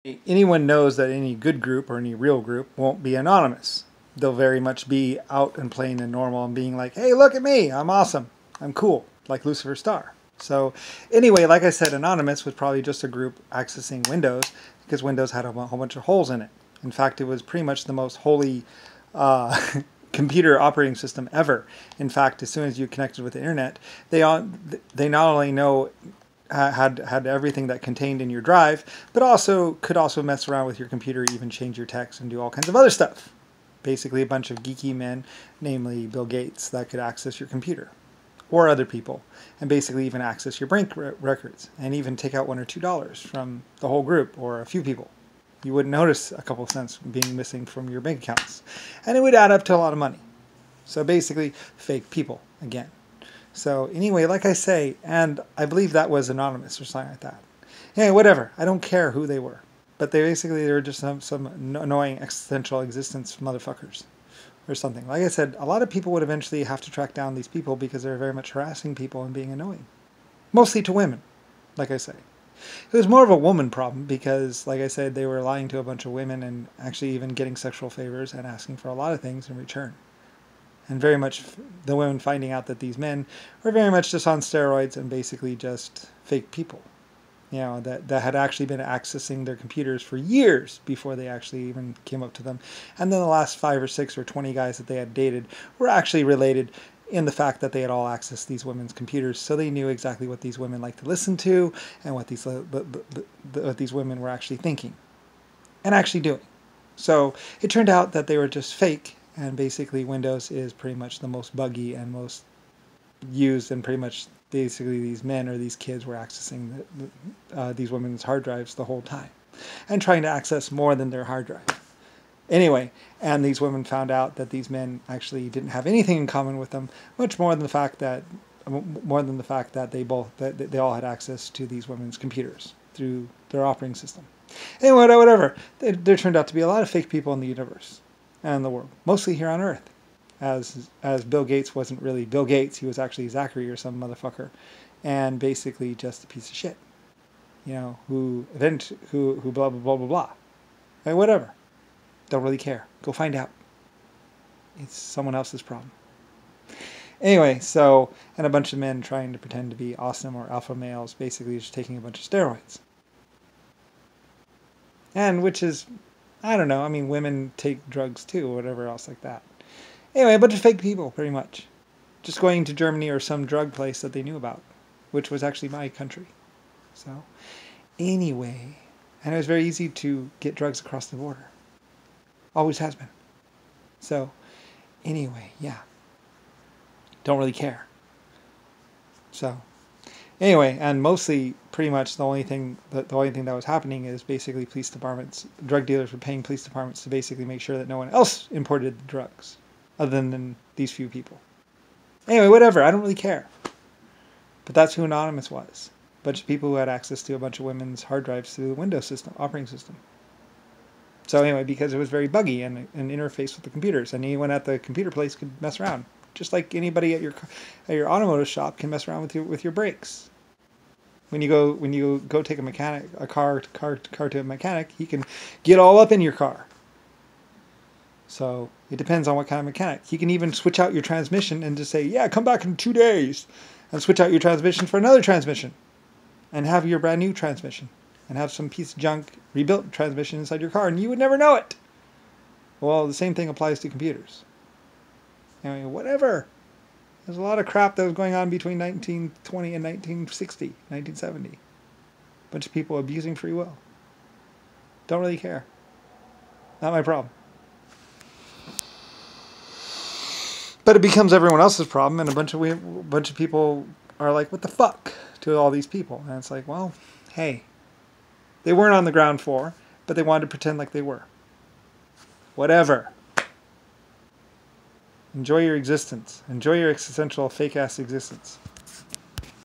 Anyone knows that any good group or any real group won't be anonymous. They'll very much be out and playing and normal and being like, hey, look at me, I'm awesome, I'm cool, like Lucifer Star. So anyway, like I said, anonymous was probably just a group accessing Windows because Windows had a whole bunch of holes in it. In fact, it was pretty much the most holy computer operating system ever. In fact, as soon as you connected with the internet, they not only know had everything that contained in your drive, but also could also mess around with your computer, even change your text and do all kinds of other stuff. Basically a bunch of geeky men, namely Bill Gates, that could access your computer or other people, and basically even access your bank records and even take out $1 or $2 from the whole group or a few people. You wouldn't notice a couple of cents being missing from your bank accounts, and it would add up to a lot of money. So basically fake people again. So anyway, like I say, and I believe that was anonymous or something like that. Anyway, whatever. I don't care who they were. But they were just some annoying existential existence motherfuckers or something. Like I said, a lot of people would eventually have to track down these people because they're very much harassing people and being annoying. Mostly to women, like I say. It was more of a woman problem because, like I said, they were lying to a bunch of women and actually even getting sexual favors and asking for a lot of things in return. And very much the women finding out that these men were very much just on steroids and basically just fake people. You know, that had actually been accessing their computers for years before they actually even came up to them. And then the last 5 or 6 or 20 guys that they had dated were actually related in the fact that they had all accessed these women's computers, so they knew exactly what these women liked to listen to and what these women were actually thinking and actually doing. So it turned out that they were just fake, and basically Windows is pretty much the most buggy and most used, and pretty much basically these men or these kids were accessing these women's hard drives the whole time and trying to access more than their hard drive. Anyway, and these women found out that these men actually didn't have anything in common with them, much more than the fact that they all had access to these women's computers through their operating system. Anyway, whatever. There turned out to be a lot of fake people in the universe and the world, mostly here on Earth. As Bill Gates wasn't really Bill Gates, he was actually Zachary or some motherfucker, and basically just a piece of shit, you know, who blah blah blah blah blah, and whatever. Don't really care. Go find out. It's someone else's problem. Anyway, so, and a bunch of men trying to pretend to be awesome or alpha males, basically just taking a bunch of steroids. And which is, I don't know, I mean, women take drugs too, or whatever else like that. Anyway, a bunch of fake people, pretty much. Just going to Germany or some drug place that they knew about, which was actually my country. So, anyway, and it was very easy to get drugs across the border. Always has been. So, anyway, yeah. Don't really care. So, anyway, and mostly, pretty much the only thing that was happening is basically police departments, drug dealers were paying police departments to basically make sure that no one else imported the drugs, other than these few people. Anyway, whatever, I don't really care. But that's who Anonymous was. A bunch of people who had access to a bunch of women's hard drives through the Windows system, operating system. So anyway, because it was very buggy and an interface with the computers, and anyone at the computer place could mess around, just like anybody at your automotive shop can mess around with your brakes. When you go take a car to a mechanic, he can get all up in your car. So it depends on what kind of mechanic. He can even switch out your transmission and just say, yeah, come back in 2 days, and switch out your transmission for another transmission, and have your brand new transmission, and have some piece of junk rebuilt transmission inside your car, and you would never know it. Well, the same thing applies to computers. Anyway, whatever. There's a lot of crap that was going on between 1920 and 1960, 1970. A bunch of people abusing free will. Don't really care. Not my problem. But it becomes everyone else's problem, and a bunch of people are like, what the fuck, to all these people. And it's like, well, hey, they weren't on the ground floor, but they wanted to pretend like they were. Whatever. Enjoy your existence. Enjoy your existential fake-ass existence.